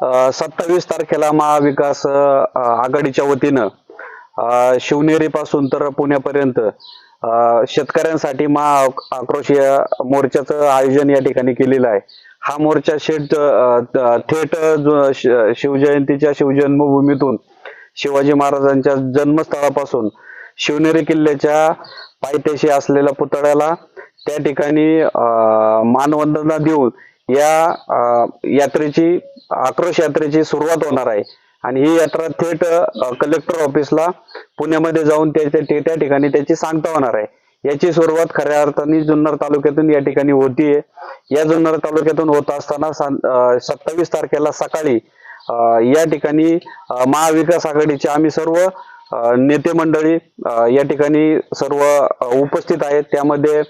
27 तारखेला महाविकास आघाडीच्या वतीनं शिवनेरी पासून तर पुण्यापर्यंत शेतकऱ्यांसाठी महा आक्रोश या मोर्चाचं आयोजन या ठिकाणी केलेलं आहे। हा मोर्चा थेट शिवजयंतीच्या शिवजन्मभूमीतून शिवाजी महाराजांच्या जन्मस्थळापासून शिवनेरी किल्ल्याच्या पायथ्याशी असलेल्या पुतळ्याला त्या ठिकाणी मानवंदना देऊन या यात्रेची आक्रोश यात्रेची सुरुवात होणार आहे। आणि ही यात्रा थेट कलेक्टर ऑफिसला पुण्यामध्ये जाऊन त्या ठिकाणी त्याची सांगता होणार आहे। याची सुरुवात खऱ्या अर्थाने जुन्नर तालुक्यातून या ठिकाणी होतीये। या जुन्नर तालुक्यातून होत असताना 27 तारखेला सकाळी या ठिकाणी महाविकास आघाडीचे आम्ही सर्व नेते मंडळी या ठिकाणी सर्व उपस्थित आहेत। त्यामध्ये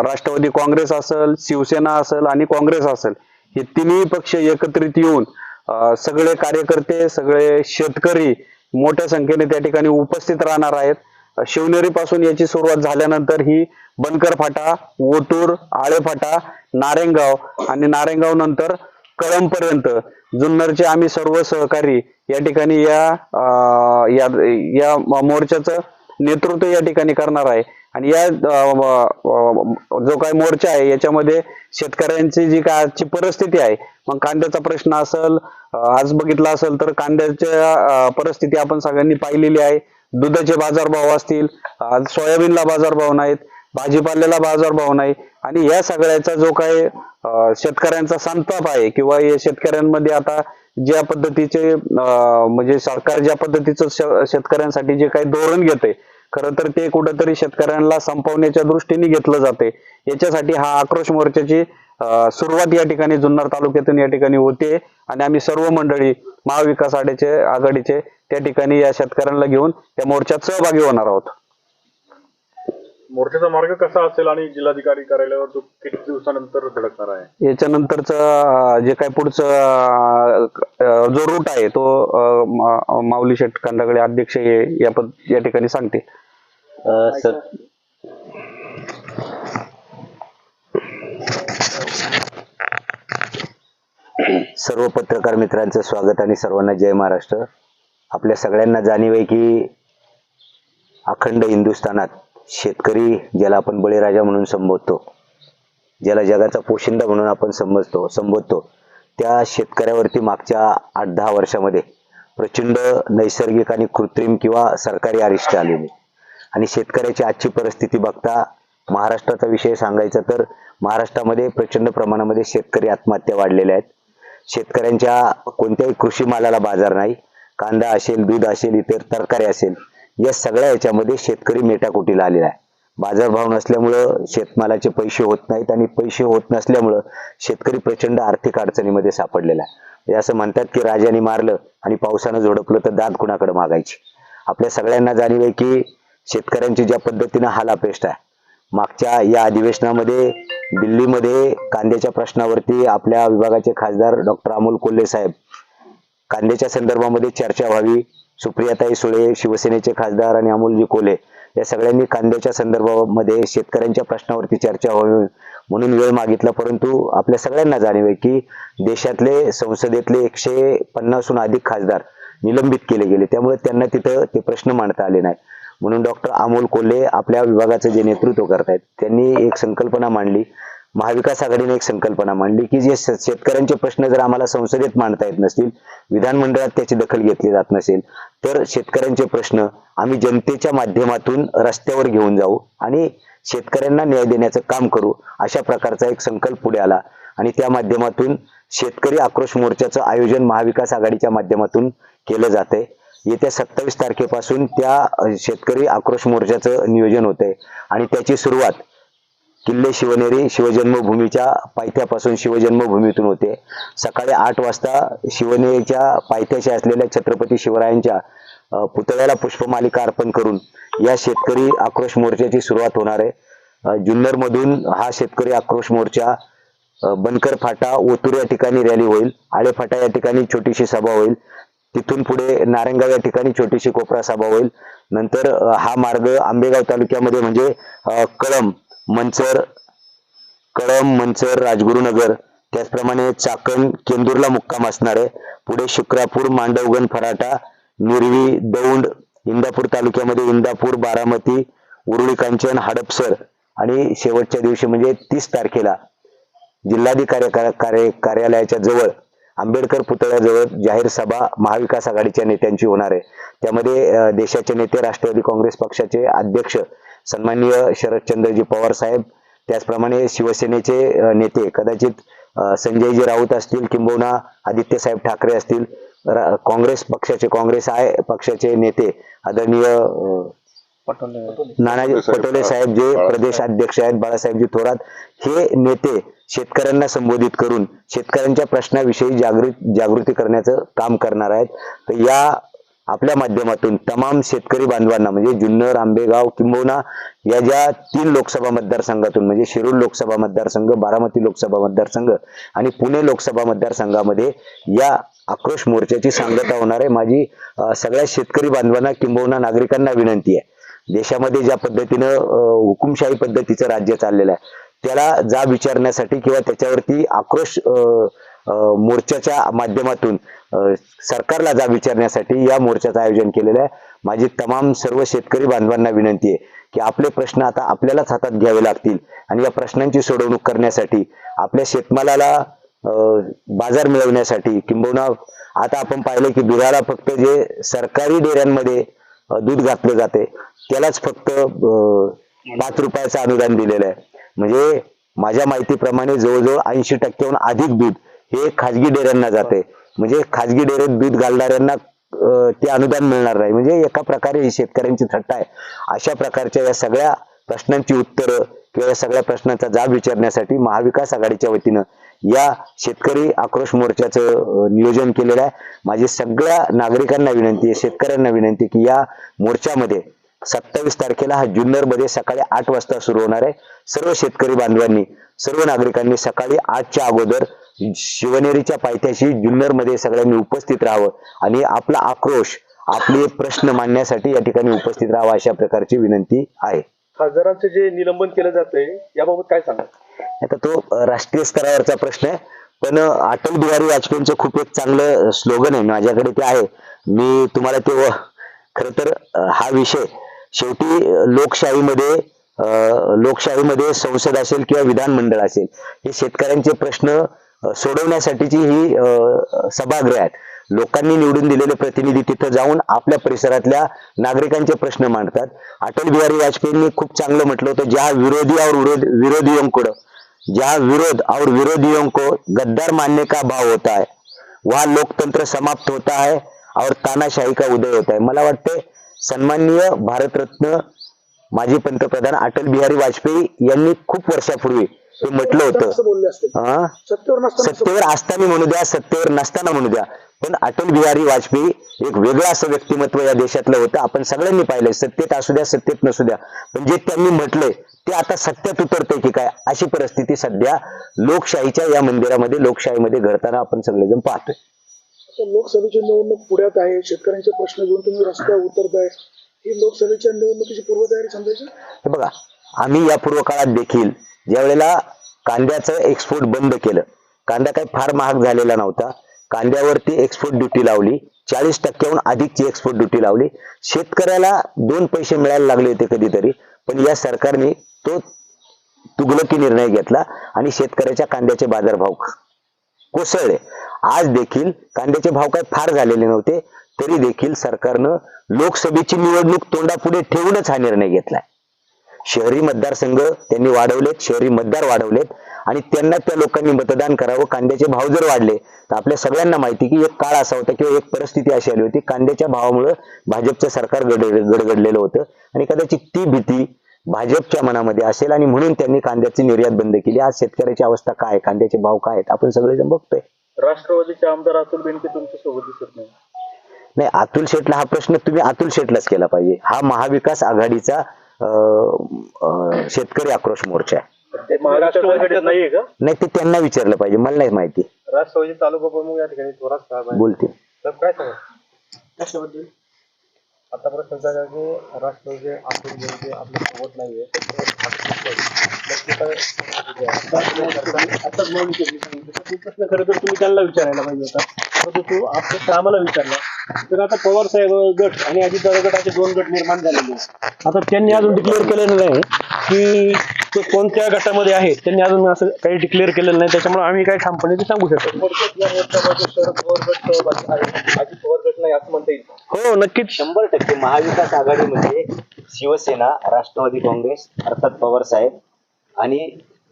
राष्ट्रवादी काँग्रेस असेल, शिवसेना असेल आणि काँग्रेस असेल, हे तिन्ही पक्ष एकत्रित येऊन सगळे कार्यकर्ते, सगळे शेतकरी मोठ्या संख्येने त्या ठिकाणी उपस्थित राहणार आहेत। शिवनेरी पासून याची सुरुवात झाल्यानंतर ही बनकर फाटा, ओतूर, आळे फाटा, नारायणगाव आणि नारायणगाव नंतर कळंबपर्यंत जुन्नरचे आम्ही सर्व सहकारी या ठिकाणी या मोर्चाचं नेतृत्व या ठिकाणी करणार आहे। आणि या जो काही मोर्चा आहे याच्यामध्ये शेतकऱ्यांची जी काय आजची परिस्थिती आहे, मग कांद्याचा प्रश्न असेल, आज बघितला असेल तर कांद्याच्या परिस्थिती आपण सगळ्यांनी पाहिलेली आहे। दुधाचे बाजारभाव असतील, आज सोयाबीनला बाजारभाव नाहीत, भाजीपाल्याला बाजारभाव नाही। आणि या सगळ्याचा जो काही शेतकऱ्यांचा संताप आहे किंवा या शेतकऱ्यांमध्ये आता ज्या पद्धतीचे म्हणजे सरकार ज्या पद्धतीचं शेतकऱ्यांसाठी जे काही धोरण घेते, खरं तर ते कुठेतरी शेतकऱ्यांना संपवण्याच्या दृष्टीने घेतलं जाते। याच्यासाठी हा आक्रोश मोर्चाची सुरुवात या ठिकाणी जुन्नर तालुक्यातून या ठिकाणी होते। आणि आम्ही सर्व मंडळी महाविकास आघाडीचे त्या ठिकाणी या शेतकऱ्यांना घेऊन त्या मोर्चात सहभागी होणार आहोत। मोर्चाचा मार्ग कसा असेल आणि जिल्हाधिकारी कार्यालयावर तो किती दिवसानंतर धडकणार आहे? याच्यानंतरचं जे काही पुढचं जो रूट आहे तो माऊली शेठ कांदागळे अध्यक्ष या ठिकाणी सांगते। सर्व पत्रकार मित्रांचं स्वागत आणि सर्वांना जय महाराष्ट्र। आपल्या सगळ्यांना जाणीव आहे की अखंड हिंदुस्थानात शेतकरी, ज्याला आपण बळीराजा म्हणून संबोधतो, ज्याला जगाचा पोशिंदा म्हणून आपण संबोधतो, त्या शेतकऱ्यावरती मागच्या 8-10 वर्षामध्ये प्रचंड नैसर्गिक आणि कृत्रिम किंवा सरकारी अरिष्ट आलेली। आणि शेतकऱ्याची आजची परिस्थिती बघता महाराष्ट्राचा विषय सांगायचा तर महाराष्ट्रामध्ये प्रचंड प्रमाणामध्ये शेतकरी आत्महत्या वाढलेल्या आहेत। शेतकऱ्यांच्या कोणत्याही कृषी मालाला बाजार नाही। कांदा असेल, दूध असेल, इतर तरकारी असेल, या सगळ्या याच्यामध्ये शेतकरी मेटाकुटीला आलेला आहे। बाजारभाव नसल्यामुळं शेतमालाचे पैसे होत नाहीत आणि पैसे होत नसल्यामुळं शेतकरी प्रचंड आर्थिक अडचणीमध्ये सापडलेला आहे। असं म्हणतात की राजाने मारलं आणि पावसानं झोडपलं तर दाद कुणाकडे मागायची। आपल्या सगळ्यांना जाणीव आहे की शेतकऱ्यांची ज्या पद्धतीनं हालापेष्ट आहे, मागच्या या अधिवेशनामध्ये दिल्लीमध्ये कांद्याच्या प्रश्नावरती आपल्या विभागाचे खासदार डॉक्टर अमोल कोल्हे साहेब, कांद्याच्या संदर्भामध्ये चर्चा व्हावी, सुप्रियाताई सुळे शिवसेनेचे खासदार आणि अमोलजी कोल्हे या सगळ्यांनी कांद्याच्या संदर्भामध्ये शेतकऱ्यांच्या प्रश्नावरती चर्चा व्हावी म्हणून वेळ मागितला। परंतु आपल्या सगळ्यांना जाणीव आहे की देशातले संसदेतले 150हून अधिक खासदार निलंबित केले गेले, त्यामुळे त्यांना तिथं ते प्रश्न मांडता आले नाही। म्हणून डॉक्टर अमोल कोल्हे आपल्या विभागाचं जे नेतृत्व करतायत त्यांनी एक संकल्पना मांडली, महाविकास आघाडीने एक संकल्पना मांडली की जे शेतकऱ्यांचे प्रश्न जर आम्हाला संसदेत मांडता येत नसतील, विधानमंडळात त्याची दखल घेतली जात नसेल, तर शेतकऱ्यांचे प्रश्न आम्ही जनतेच्या माध्यमातून रस्त्यावर घेऊन जाऊ आणि शेतकऱ्यांना न्याय देण्याचं काम करू, अशा प्रकारचा एक संकल्प पुढे आला। आणि त्या माध्यमातून शेतकरी आक्रोश मोर्चाचं आयोजन महाविकास आघाडीच्या माध्यमातून केलं जातंय। येत्या 27 तारखेपासून त्या शेतकरी आक्रोश मोर्चाचं नियोजन होतंय आणि त्याची सुरुवात किल्ले शिवनेरी शिवजन्मभूमीच्या पायथ्यापासून शिवजन्मभूमीतून होते। सकाळी 8 वाजता शिवनेरीच्या पायथ्याशी असलेल्या छत्रपती शिवरायांच्या पुतळ्याला पुष्पमालिका अर्पण करून या शेतकरी आक्रोश मोर्चाची सुरुवात होणार आहे। जुन्नर मधून हा शेतकरी आक्रोश मोर्चा बनकर फाटा, ओतूर या ठिकाणी रॅली होईल, आळे फाटा या ठिकाणी छोटीशी सभा होईल, तिथून पुढे नारायणगाव या ठिकाणी छोटीशी कोपरा सभा होईल। नंतर हा मार्ग आंबेगाव तालुक्यामध्ये म्हणजे कळंब, मंचर, राजगुरुनगर, त्याचप्रमाणे चाकण केंदूरला मुक्काम असणार आहे. पुढे शुक्रापूर, मांडवगण, फराटा, निरवी, दौंड, इंदापूर तालुक्यामध्ये इंदापूर, बारामती, उरुळी कांचन, हडपसर आणि शेवटच्या दिवशी म्हणजे 30 तारखेला जिल्हाधिकारी कार्यालयाच्या जवळ आंबेडकर पुतळ्याजवळ जाहीर सभा महाविकास आघाडीच्या नेत्यांची होणार आहे. त्यामध्ये देशाचे नेते, राष्ट्रवादी काँग्रेस पक्षाचे अध्यक्ष सन्माननीय शरदचंद्रजी पवार साहेब, त्याचप्रमाणे शिवसेनेचे नेते कदाचित संजयजी राऊत असतील, किंबहुना आदित्य साहेब ठाकरे असतील, काँग्रेस पक्षाचे नेते आदरणीय नानाजी पटोले साहेब जे प्रदेश अध्यक्ष आहेत, बाळासाहेबजी थोरात, हे नेते शेतकऱ्यांना संबोधित करून शेतकऱ्यांच्या प्रश्नाविषयी जागृती करण्याचं काम करणार आहेत. तर या आपल्या माध्यमातून तमाम शेतकरी बांधवांना म्हणजे जुन्नर, आंबेगाव किंबहुना या ज्या 3 लोकसभा मतदारसंघातून म्हणजे शिरूर लोकसभा मतदारसंघ, बारामती लोकसभा मतदारसंघ आणि पुणे लोकसभा मतदारसंघामध्ये या आक्रोश मोर्चाची सांगता होणार आहे. माझी सगळ्या शेतकरी बांधवांना किंबहुना नागरिकांना विनंती आहे, देशामध्ये ज्या पद्धतीनं हुकुमशाही पद्धतीचं राज्य चाललेलं आहे त्याला जाब विचारण्यासाठी किंवा त्याच्यावरती आक्रोश मोर्चाच्या माध्यमातून सरकारला जाब विचारण्यासाठी या मोर्चाचं आयोजन केलेलं आहे. माझी तमाम सर्व शेतकरी बांधवांना विनंती आहे की आपले प्रश्न आता आपल्यालाच हातात घ्यावे लागतील आणि या प्रश्नांची सोडवणूक करण्यासाठी आपल्या शेतमालाला बाजार मिळवण्यासाठी किंबहुना आता आपण पाहिलं की दुधाला फक्त जे सरकारी डेऱ्यांमध्ये दूध घातलं जाते त्यालाच फक्त 5 रुपयाचं अनुदान दिलेलं आहे. म्हणजे माझ्या माहितीप्रमाणे जवळजवळ 80% अधिक दूध हे खाजगी डेऱ्यांना जाते. म्हणजे खाजगी डेऱ्यात दूध घालणाऱ्यांना ते अनुदान मिळणार नाही. म्हणजे एका प्रकारे ही शेतकऱ्यांची थट्टा आहे. अशा प्रकारच्या या सगळ्या प्रश्नांची उत्तरं किंवा या सगळ्या प्रश्नांचा जाब विचारण्यासाठी महाविकास आघाडीच्या वतीनं या शेतकरी आक्रोश मोर्चाचं नियोजन केलेलं आहे. माझी सगळ्या नागरिकांना विनंती आहे, शेतकऱ्यांना विनंती की या मोर्चामध्ये 27 तारखेला हा जुन्नरमध्ये सकाळी 8 वाजता सुरू होणार आहे. सर्व शेतकरी बांधवांनी, सर्व नागरिकांनी सकाळी 8च्या अगोदर शिवनेरीच्या पायथ्याशी जुन्नरमध्ये सगळ्यांनी उपस्थित राहावं आणि आपला आक्रोश, आपले प्रश्न मांडण्यासाठी या ठिकाणी उपस्थित राहावं अशा प्रकारची विनंती आहे. खासदारांचे जे निलंबन केलं जातंय याबाबत काय सांगा? आता तो राष्ट्रीय स्तरावरचा प्रश्न आहे, पण अटल बिहारी वाजपेयींचं खूप एक चांगलं स्लोगन आहे, माझ्याकडे ते आहे. मी तुम्हाला ते खरं तर हा विषय शेवटी लोकशाहीमध्ये संसद असेल किंवा विधानमंडळ असेल, हे शेतकऱ्यांचे प्रश्न सोडवण्यासाठीची ही सभागृह आहेत. लोकांनी निवडून दिलेले प्रतिनिधी तिथं जाऊन आपल्या परिसरातल्या नागरिकांचे प्रश्न मांडतात. अटल बिहारी वाजपेयींनी खूप चांगलं म्हटलं होतं, ज्या विरोध और विरोधियों को गद्दार मानने का भाव होता है वह लोकतंत्र समाप्त होता है और तानाशाही का उदय होता है. मला वाटते सन्माननीय भारतरत्न माजी पंतप्रधान अटल बिहारी वाजपेयी यांनी खूप वर्षापूर्वी हे म्हटलं होतं. सत्तेवर असताना म्हणू द्या, सत्तेवर नसताना म्हणू द्या, पण अटल बिहारी वाजपेयी एक वेगळं असं व्यक्तिमत्व या देशातलं होतं. आपण सगळ्यांनी पाहिलंय, सत्तेत असू द्या, सत्तेत नसू द्या, पण जे त्यांनी म्हटलंय ते आता सत्यात उतरतंय की काय अशी परिस्थिती सध्या लोकशाहीच्या या मंदिरामध्ये, लोकशाहीमध्ये घडताना आपण सगळेजण पाहतोय. लोकसभेची निवडणूक पुढ्यात आहे, शेतकऱ्यांचे प्रश्न घेऊन तुम्ही रस्त्यावर उतरताय, ही लोकसभेच्या निवडणुकीची पूर्वतयारी समजायची. हे बघा, आम्ही या पूर्व काळात देखील ज्या वेळेला कांद्याचं एक्सपोर्ट बंद केलं, कांदा काही फार महाग झालेला नव्हता, कांद्यावरती एक्सपोर्ट ड्युटी लावली, 40%हून अधिकची एक्सपोर्ट ड्युटी लावली. शेतकऱ्याला 2 पैसे मिळायला लागले होते कधीतरी, पण या सरकारने तो तुघलकी निर्णय घेतला आणि शेतकऱ्याच्या कांद्याचे बाजारभाव कोसळले. आज देखील कांद्याचे भाव काही फार झालेले नव्हते, तरी देखील सरकारनं लोकसभेची निवडणूक तोंडापुढे ठेवूनच हा निर्णय घेतलाय. शहरी मतदारसंघ त्यांनी वाढवलेत, शहरी मतदार वाढवलेत आणि त्यांना त्या लोकांनी मतदान करावं. कांद्याचे भाव जर वाढले तर आपल्या सगळ्यांना माहिती की एक काळ असा होता किंवा एक परिस्थिती अशी आली होती, कांद्याच्या भावामुळे भाजपचं सरकार गडगडलेलं होतं आणि कदाचित ती भीती भाजपच्या मनामध्ये असेल आणि म्हणून त्यांनी कांद्याची निर्यात बंद केली. आज शेतकऱ्याची अवस्था काय, कांद्याचे भाव काय आहेत आपण सगळेजण बघतोय. राष्ट्रवादीचे आमदार अतुल बेनके तुमच्या सोबत दिसत नाही. अतुल शेटला हा प्रश्न तुम्ही अतुल शेटलाच केला पाहिजे. हा महाविकास आघाडीचा शेतकरी आक्रोश मोर्चा आहे. नाहीये का? नाही, ते त्यांना विचारलं पाहिजे, मला नाही माहिती. राष्ट्रवादी तालुका प्रमुख या ठिकाणी थोरात साहेब बोलतील. तर काय सांगा त्याच्याबद्दल? आता प्रश्न काय की राष्ट्रवादी अतुल बेनके आपल्या सोबत नाहीये, आताच माऊली शेटने सांगितलं तर तो प्रश्न खरं तर तुम्ही त्यांना विचारायला पाहिजे होता, परंतु तो आपल्या आम्हाला विचारला. तर आता पवार साहेब गट आणि अजितदादा गट असे 2 गट निर्माण झालेले आहेत. आता त्यांनी अजून डिक्लेअर केलेलं नाही की ते कोणत्या गटामध्ये आहेत, त्यांनी अजून असं काही डिक्लेअर केलेलं नाही, त्याच्यामुळे आम्ही काही ठामपणे ते सांगू शकत नाही. थोडक्यात या मोर्चामध्ये शरद पवार गट सहभागी आहे, अजित पवार गट नाही असं म्हणता येईल. हो, नक्कीच. 100% महाविकास आघाडीमध्ये शिवसेना, राष्ट्रवादी काँग्रेस अर्थात पवार साहेब आणि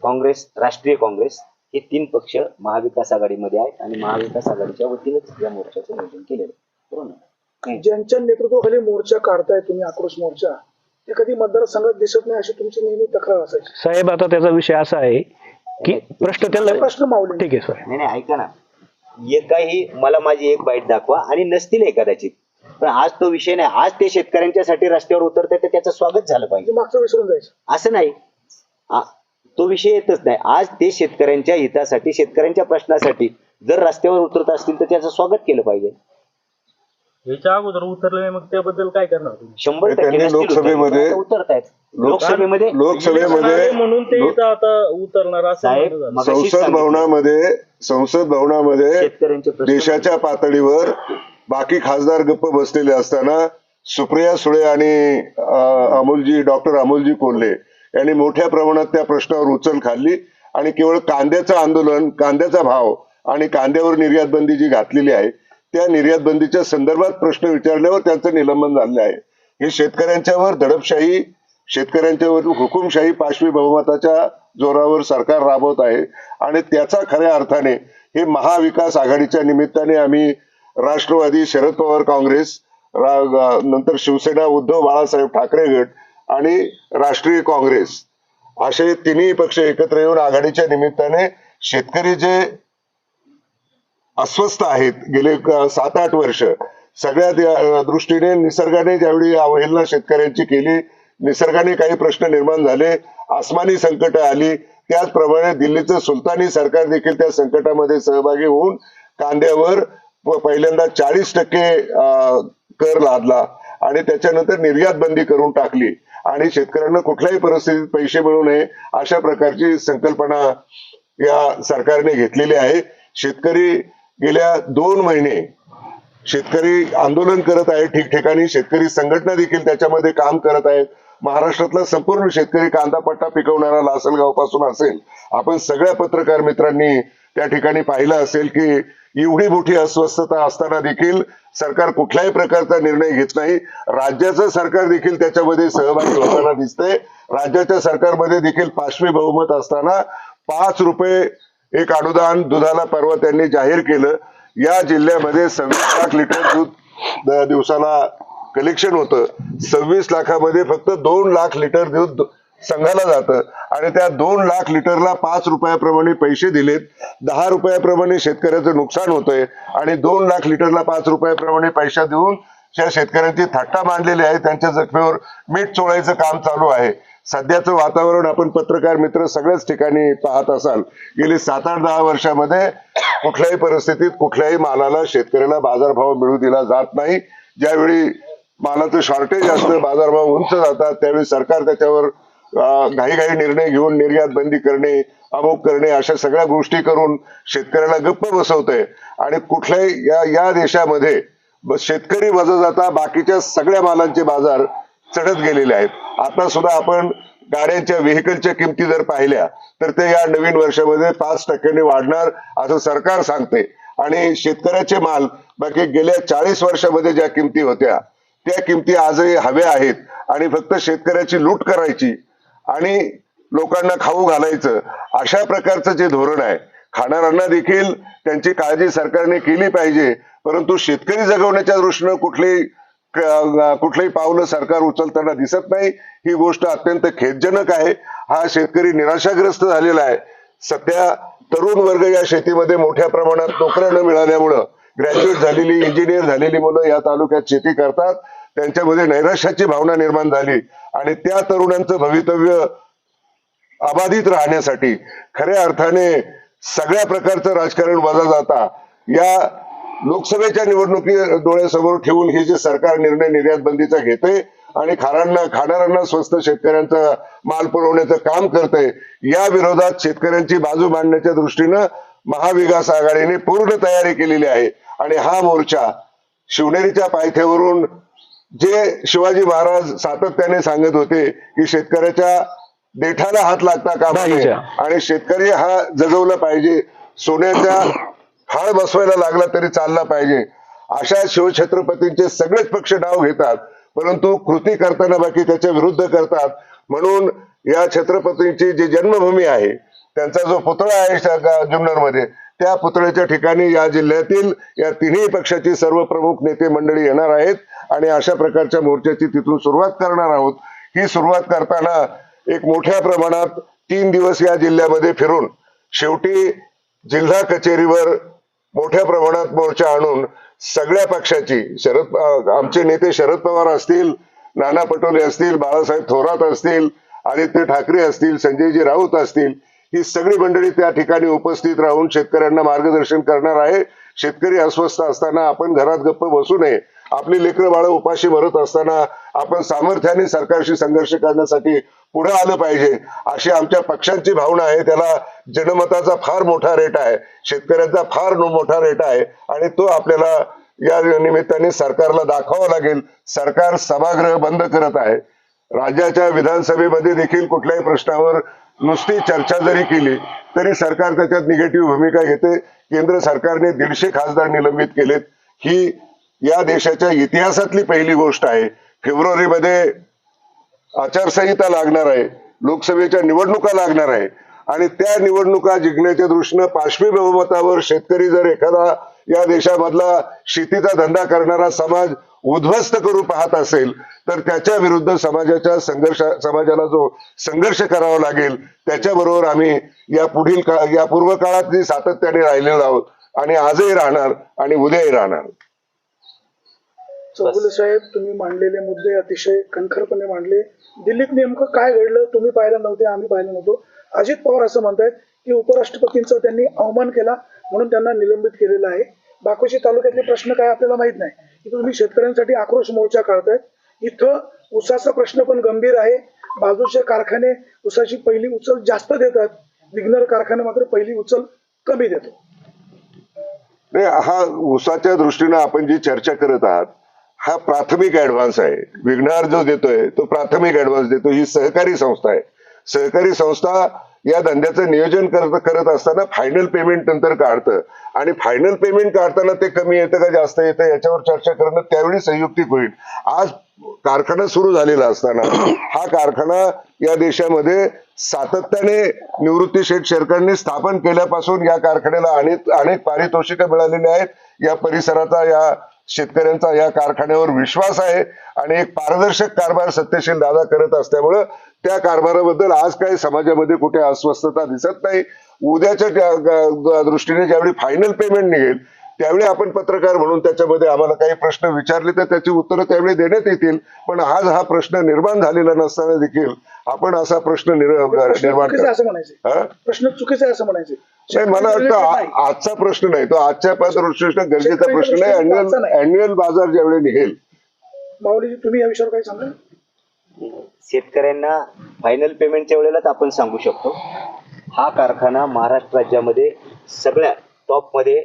काँग्रेस, राष्ट्रीय काँग्रेस हे 3 पक्ष महाविकास आघाडीमध्ये आहेत आणि महाविकास आघाडीच्या वतीनेच या मोर्चाचं नियोजन केलेलं आहे. बरोबर ना? ज्यांच्या नेतृत्वाखाली मोर्चा काढताय तुम्ही, आक्रोश मोर्चा, ते कधी मतदारसंघात दिसत नाही अशी तुमची नेहमी तक्रार असायची. साहेब, आता त्याचा विषय असा आहे की प्रश्न माऊली, ठीक आहे सर. नाही ऐका ना, एकाही मला माझी एक बाईट दाखवा आणि नसतील कदाचित, पण आज तो विषय नाही. आज ते शेतकऱ्यांच्यासाठी रस्त्यावर उतरते तर त्याचं स्वागत झालं पाहिजे. मागचं विसरून जायचं असं नाही, तो विषय येतच नाही. आज ते शेतकऱ्यांच्या हितासाठी, शेतकऱ्यांच्या प्रश्नासाठी जर रस्त्यावर उतरत असतील तर त्याचं स्वागत केलं पाहिजे. याच्या अगोदर उतरले, मग त्याबद्दल काय करणार तुम्ही? 100% त्यांनी नसतील लोकसभेमध्ये- उतरतायत. लोकसभेमध्ये म्हणून ते इथं आता उतरणार असं साहेब, म्हणणं झालं. मगाशीच संसद सांगितलं. संसद भवनामध्ये शेतकऱ्यांचे प्रश्न- देशाच्या पातळीवर बाकी खासदार गप्प बसलेले असताना सुप्रिया सुळे आणि डॉक्टर अमोलजी कोल्हे यांनी मोठ्या प्रमाणात त्या प्रश्नावर उचल खाल्ली आणि केवळ कांद्याचं आंदोलन, कांद्याचा भाव आणि कांद्यावर निर्यात बंदी जी घातलेली आहे त्या निर्यात बंदीच्या संदर्भात प्रश्न विचारल्यावर त्यांचं निलंबन झालेलं आहे. हे शेतकऱ्यांच्यावर दडपशाही, शेतकऱ्यांच्यावर हुकुमशाही, पाशवी बहुमताच्या जोरावर सरकार राबवत आहे आणि त्याचा खऱ्या अर्थाने हे महाविकास आघाडीच्या निमित्ताने आम्ही राष्ट्रवादी, शरद पवार काँग्रेस, नंतर शिवसेना, उद्धव बाळासाहेब ठाकरे गट आणि राष्ट्रीय काँग्रेस असे 3ही पक्ष एकत्र येऊन आघाडीच्या निमित्ताने शेतकरी जे अस्वस्थ आहेत गेले 7-8 वर्ष, सगळ्या दृष्टीने निसर्गाने ज्यावेळी अवहेलना शेतकऱ्यांची केली, निसर्गाने काही प्रश्न निर्माण झाले, आसमानी संकट आली, त्याचप्रमाणे दिल्लीचं सुलतानी सरकार देखील त्या संकटामध्ये सहभागी होऊन कांद्यावर पहिल्यांदा 40% कर लादला आणि त्याच्यानंतर निर्यात बंदी करून टाकली आणि शेतकऱ्यांना कुठल्याही परिस्थितीत पैसे मिळू नये अशा प्रकारची संकल्पना या सरकारने घेतलेली आहे. शेतकरी गेल्या 2 महिने शेतकरी आंदोलन करत आहे, ठिकठिकाणी शेतकरी संघटना देखील त्याच्यामध्ये काम करत आहेत. महाराष्ट्रातला संपूर्ण शेतकरी कांदा पट्टा पिकवणारा लासलगाव पासून असेल, आपण सगळ्या पत्रकार मित्रांनी त्या ठिकाणी पाहिलं असेल की एवढी मोठी अस्वस्थता असताना देखील सरकार कुठल्याही प्रकारचा निर्णय घेत नाही. राज्याचं सरकार देखील त्याच्यामध्ये सहभागी होताना दिसतंय. राज्याच्या सरकारमध्ये देखील पाशवी बहुमत असताना 5 रुपये एक अनुदान दुधाला परवा त्यांनी जाहीर केलं. या जिल्ह्यामध्ये 26 लाख लिटर दूध दिवसाला कलेक्शन होतं. 26 लाखामध्ये फक्त 2 लाख लिटर दूध संघाला जातं आणि त्या 2 लाख लिटरला 5 रुपयाप्रमाणे पैसे दिलेत. 10 रुपयाप्रमाणे शेतकऱ्याचं नुकसान होतंय आणि 2 लाख लिटरला 5 रुपयाप्रमाणे पैसा देऊन त्या शेतकऱ्यांची थट्टा मांडलेली आहे. त्यांच्या जखमेवर मीठ चोळायचं काम चालू आहे. सध्याचं वातावरण आपण पत्रकार मित्र सगळ्याच ठिकाणी पाहत असाल. गेली 7-8-10 वर्षामध्ये कुठल्याही परिस्थितीत कुठल्याही मालाला शेतकऱ्याला बाजारभाव मिळू दिला जात नाही. ज्यावेळी मालाचं शॉर्टेज असतं, बाजारभाव उंच जातात, त्यावेळी सरकार त्याच्यावर घाईघाई निर्णय घेऊन निर्यात बंदी करणे, अमुक करणे अशा सगळ्या गोष्टी करून शेतकऱ्याला गप्प बसवतंय आणि कुठल्याही या देशामध्ये शेतकरी वजा बाकीच्या सगळ्या मालांचे बाजार चढत गेलेले आहेत. आता सुद्धा आपण गाड्यांच्या व्हेकलच्या किमती जर पाहिल्या तर ते या नवीन वर्षामध्ये 5% वाढणार असं सरकार सांगते आणि शेतकऱ्याचे माल बाकी गेल्या 40 वर्षामध्ये ज्या किमती होत्या त्या किमती आजही हव्या आहेत आणि फक्त शेतकऱ्याची लूट करायची आणि लोकांना खाऊ घालायचं अशा प्रकारचं जे धोरण आहे. खाणाऱ्यांना देखील त्यांची काळजी सरकारने केली पाहिजे, परंतु शेतकरी जगवण्याच्या दृष्टीनं कुठलेही पावलं सरकार उचलताना दिसत नाही. ही गोष्ट अत्यंत खेदजनक आहे. हा शेतकरी निराशाग्रस्त झालेला आहे. सध्या तरुण वर्ग या शेतीमध्ये मोठ्या प्रमाणात नोकऱ्या न मिळाल्यामुळं ग्रॅज्युएट झालेली, इंजिनियर झालेली मुलं या तालुक्यात शेती करतात. त्यांच्यामध्ये नैराश्याची भावना निर्माण झाली आणि त्या तरुणांचं भवितव्य अबाधित राहण्यासाठी खऱ्या अर्थाने सगळ्या प्रकारचं राजकारण वजा जाता या लोकसभेच्या निवडणुकी डोळ्यासमोर ठेवून हे जे सरकार निर्णय निर्यात बंदीचा घेते आणि खाणाऱ्यांना स्वस्त शेतकऱ्यांचा माल पुरवण्याचं काम करतंय. या विरोधात शेतकऱ्यांची बाजू मांडण्याच्या दृष्टीनं महाविकास आघाडीने पूर्ण तयारी केलेली आहे आणि हा मोर्चा शिवनेरीच्या पायथ्यावरून जे शिवाजी महाराज सातत्याने सांगत होते की शेतकऱ्याच्या देठाला हात लागता कामा नये आणि शेतकरी हा जगवला पाहिजे, सोन्याचा हाळ बसवायला लागला तरी चालला पाहिजे, अशा शिवछत्रपतींचे सगळेच पक्ष नाव घेतात, परंतु कृती करताना बाकी त्याच्या विरुद्ध करतात. म्हणून या छत्रपतींची जी जन्मभूमी आहे, त्यांचा जो पुतळा आहे जुन्नरमध्ये, त्या पुतळ्याच्या ठिकाणी या जिल्ह्यातील या तिन्ही पक्षाची सर्व प्रमुख नेते मंडळी येणार आहेत आणि अशा प्रकारच्या मोर्चाची तिथून सुरुवात करणार आहोत. ही सुरुवात करताना एक मोठ्या प्रमाणात 3 दिवस या जिल्ह्यामध्ये फिरून शेवटी जिल्हा कचेरीवर मोठ्या प्रमाणात मोर्चा आणून सगळ्या पक्षाची आमचे नेते शरद पवार असतील, नाना पटोले असतील, बाळासाहेब थोरात असतील, आदित्य ठाकरे असतील, संजयजी राऊत असतील, ही सगळी मंडळी त्या ठिकाणी उपस्थित राहून शेतकऱ्यांना मार्गदर्शन करणार आहे. शेतकरी अस्वस्थ असताना आपण घरात गप्प बसू नये. आपली लेकरं बाळं उपाशी मरत असताना आपण सामर्थ्याने सरकारशी संघर्ष करण्यासाठी पुढे आलं पाहिजे, अशी आमच्या पक्षांची भावना आहे. त्याला जनमताचा फार मोठा रेट आहे, शेतकऱ्यांचा फार मोठा रेट आहे आणि तो आपल्याला या निमित्ताने सरकारला दाखवावा लागेल. सरकार सभागृह बंद करत आहे. राज्याच्या विधानसभेमध्ये देखील कुठल्याही प्रश्नावर नुसती चर्चा जरी केली तरी सरकार त्याच्यात निगेटिव्ह भूमिका घेते. केंद्र सरकारने 150 खासदार निलंबित केलेत. ही या देशाच्या इतिहासातली पहिली गोष्ट आहे. फेब्रुवारीमध्ये आचारसंहिता लागणार आहे, लोकसभेच्या निवडणुका लागणार आहे आणि त्या निवडणुका जिंकण्याच्या दृष्टीनं पाशवी बहुमतावर शेतकरी जर एखादा या देशामधला शेतीचा धंदा करणारा समाज उद्ध्वस्त करू पाहत असेल तर त्याच्या विरुद्ध समाजाला जो संघर्ष करावा लागेल त्याच्याबरोबर आम्ही या पूर्व काळात जी सातत्याने राहिलेलो आहोत आणि आजही राहणार आणि उद्याही राहणार. चौगुले साहेब, तुम्ही मांडलेले मुद्दे अतिशय कणखरपणे मांडले. दिल्लीत नेमकं काय घडलं तुम्ही पाहिलं नव्हते, आम्ही पाहिलं नव्हतो. अजित पवार असं म्हणतायत की उपराष्ट्रपतींचा त्यांनी अवमान केला म्हणून त्यांना निलंबित केलेलं आहे. बाकुशी तालुक्यातले प्रश्न काय आपल्याला माहित नाही की तुम्ही शेतकऱ्यांसाठी आक्रोश मोर्चा काढतायत. इथं ऊसाचा प्रश्न पण गंभीर आहे. बाजूचे कारखाने ऊसाची पहिली उचल जास्त देतात, विघ्नर कारखाना मात्र पहिली उचल कमी देतो. नाही, हा ऊसाच्या दृष्टीनं आपण जी चर्चा करत आहात हा प्राथमिक ऍडव्हान्स आहे. विघ्नार जो देतोय तो प्राथमिक ऍडव्हान्स देतो. ही सहकारी संस्था आहे. सहकारी संस्था या धंद्याचं नियोजन करत असताना फायनल पेमेंट नंतर काढतं आणि फायनल पेमेंट काढताना ते कमी येतं का जास्त येतं याच्यावर चर्चा करणं त्यावेळी संयुक्तिक होईल. आज कारखाना सुरू झालेला असताना हा कारखाना या देशामध्ये सातत्याने निवृत्ती शेठ शेरकरांनी स्थापन केल्यापासून या कारखान्याला अनेक पारितोषिकं मिळालेली आहेत. या परिसराचा, या शेतकऱ्यांचा या कारखान्यावर विश्वास आहे आणि एक पारदर्शक कारभार सत्यशील दादा करत असल्यामुळं त्या कारभाराबद्दल आज काही समाजामध्ये कुठे अस्वस्थता दिसत नाही. उद्याच्या दृष्टीने ज्यावेळी फायनल पेमेंट निघेल त्यावेळी आपण पत्रकार म्हणून त्याच्यामध्ये आम्हाला काही प्रश्न विचारले तर त्याची उत्तरं त्यावेळी देण्यात येतील. पण आज हा प्रश्न निर्माण झालेला नसताना देखील आपण असा प्रश्न निर्माण असं म्हणायचं प्रश्न चुकीचा आहे असं म्हणायचे. नाही, मला वाटतं आजचा प्रश्न नाही, तो आजच्या दृष्टीने गरजेचा प्रश्न नाही. अॅन्युअल बाजार ज्यावेळी निघेल. माऊली, तुम्ही या विषयावर काय सांगा? शेतकऱ्यांना फायनल पेमेंटच्या वेळेलाच आपण सांगू शकतो. हा कारखाना महाराष्ट्र राज्यामध्ये सगळ्या टॉपमध्ये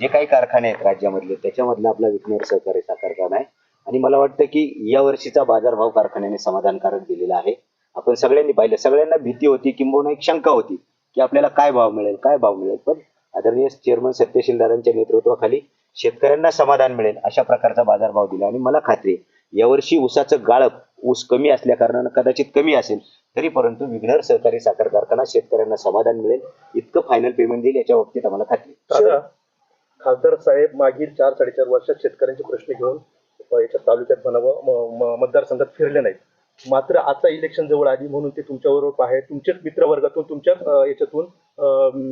जे काही कारखाने आहेत राज्यामधले त्याच्यामधला आपला विघ्नर सहकारी साखर कारखाना आहे आणि मला वाटतं की या वर्षीचा बाजारभाव कारखान्याने समाधानकारक दिलेला आहे. आपण सगळ्यांनी पाहिलं, सगळ्यांना भीती होती, किंबहुना एक शंका होती की आपल्याला काय भाव मिळेल. पण आदरणीय चेअरमन सत्यशील दादांच्या नेतृत्वाखाली शेतकऱ्यांना समाधान मिळेल अशा प्रकारचा बाजारभाव दिला आणि मला खात्री आहे यावर्षी ऊसाचं गाळप, ऊस कमी असल्या कारणानं कदाचित कमी असेल तरी परंतु विघ्नर सहकारी साखर कारखाना शेतकऱ्यांना समाधान मिळेल इतकं फायनल पेमेंट देईल याच्या बाबतीत आम्हाला खात्री. दादा, खासदार साहेब मागील 4-4.5 वर्षात शेतकऱ्यांचे प्रश्न घेऊन याच्या तालुक्यात म्हणावं मतदारसंघात फिरले नाहीत. मात्र आता इलेक्शन जवळ आली म्हणून ते तुमच्याबरोबर आहे. तुमच्याच मित्रवर्गातून तुमच्याच याच्यातून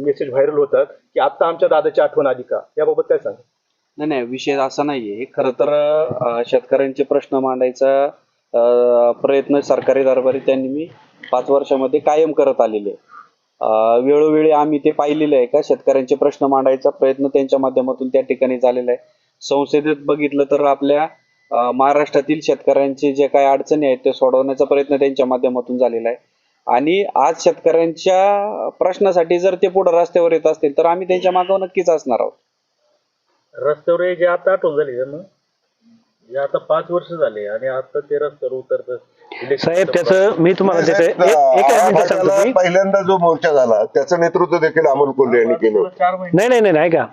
मेसेज व्हायरल होतात की आता आमच्या दादाची आठवण आली का, याबाबत काय सांगा? नाही, विषय असा नाहीये. खरं तर शेतकऱ्यांचे प्रश्न मांडायचा प्रयत्न सरकारी दरबारी त्यांनी मी 5 वर्षामध्ये कायम करत आलेले. वेळोवेळी आम्ही ते पाहिलेलं आहे का शेतकऱ्यांचे प्रश्न मांडायचा प्रयत्न त्यांच्या माध्यमातून त्या ठिकाणी झालेला आहे. संसदेत बघितलं तर आपल्या महाराष्ट्रातील शेतकऱ्यांचे जे काही अडचणी आहेत ते सोडवण्याचा प्रयत्न त्यांच्या माध्यमातून झालेला आहे. आणि आज शेतकऱ्यांच्या प्रश्नासाठी जर ते पुढे रस्त्यावर येत असतील तर आम्ही त्यांच्या मागे नक्कीच असणार आहोत. रस्त्यावर जे आता आठवण झाली त्यांना, जे आता 5 वर्ष झाले आणि आता ते रस्त्यावर उतरतात. साहेब त्याचं मी तुम्हाला देते एका मिनिटात सांगतो मी. पहिल्यांदा जो मोर्चा झाला त्याचं नेतृत्व देखील अमोल कोल्हे यांनी केलं होतं. 4 महिने नाही ऐका,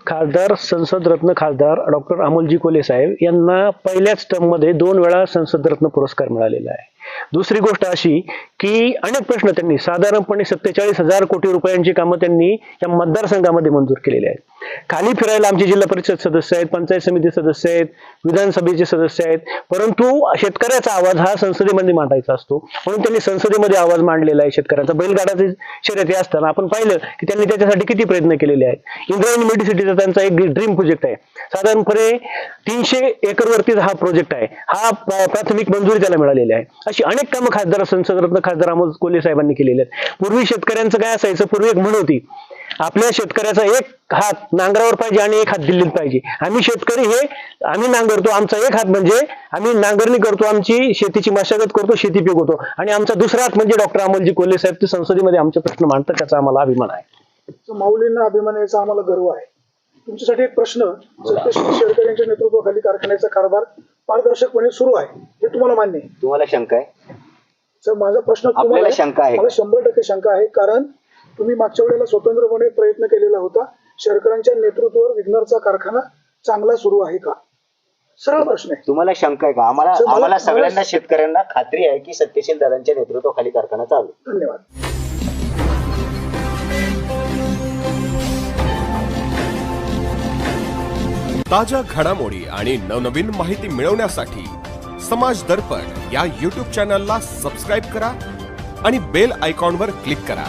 खासदार संसद रत्न खासदार डॉक्टर अमोलजी कोल्हे साहेब यांना पहिल्याच टर्म मध्ये 2 वेळा संसद रत्न पुरस्कार मिळालेला आहे. दुसरी गोष्ट अशी की अनेक प्रश्न त्यांनी साधारणपणे 47,000 कोटी रुपयांची कामं त्यांनी या मतदारसंघामध्ये मंजूर केलेली आहेत. खाली फिरायला आमचे जिल्हा परिषद सदस्य आहेत, पंचायत समिती सदस्य आहेत, विधानसभेचे सदस्य आहेत, परंतु शेतकऱ्याचा आवाज हा संसदेमध्ये मांडायचा असतो म्हणून त्यांनी संसदेमध्ये आवाज मांडलेला आहे. शेतकऱ्याचा बैलगाडाची शर्यती असताना आपण पाहिलं की त्यांनी त्याच्यासाठी किती प्रयत्न केलेले आहेत. इंद्रायणी मेडिसिटीचा त्यांचा एक ड्रीम प्रोजेक्ट आहे. साधारणपणे 300 एकरवरतीच हा प्रोजेक्ट आहे. हा प्राथमिक मंजुरी त्याला मिळालेली आहे. अशी अनेक कामं खासदार संसद रत्न खासदार अमोल कोल्हे साहेबांनी केलेले आहेत. पूर्वी शेतकऱ्यांचं काय असायचं, पूर्वी एक म्हण होती, आपल्या शेतकऱ्याचा एक हात नांगरावर पाहिजे आणि एक हात दिल्लीत पाहिजे. आम्ही शेतकरी हे आम्ही नांगरतो, आमचा एक हात म्हणजे आम्ही नांगरणी करतो, आमची शेतीची मशागत करतो, शेती पिकवतो, आणि आमचा दुसरा हात म्हणजे डॉक्टर अमोलजी कोल्हे साहेब ते संसदेमध्ये आमचे प्रश्न मांडतात. त्याचा आम्हाला अभिमान आहे. माऊलींना अभिमान याचा आम्हाला गर्व आहे. तुमच्यासाठी एक प्रश्न, सत्यशील शेरकर यांच्या नेतृत्वाखाली कारखान्याचा कारभार पारदर्शकपणे सुरू आहे, हे तुम्हाला मान्य आहे? तुम्हाला शंका आहे? सर माझा प्रश्न आपल्याला तुम्हाला शंका आहे? मला 100% शंका आहे, कारण तुम्ही मागच्या वेळेला स्वतंत्रपणे प्रयत्न केलेला होता. शेरकरांच्या नेतृत्वावर विघ्नरचा कारखाना चांगला सुरू आहे का? सरळ प्रश्न आहे. तुम्हाला शंका आहे का? सर, मला- आम्हाला सगळ्यांना शेतकऱ्यांना खात्री आहे की सत्यशील दादांच्या नेतृत्वाखाली कारखाना चालू. धन्यवाद. ताज्या घडामोडी आणि नवनवीन माहिती मिळवण्यासाठी समाज दर्पण या YouTube चॅनलला सबस्क्राईब करा आणि बेल आयकॉनवर क्लिक करा.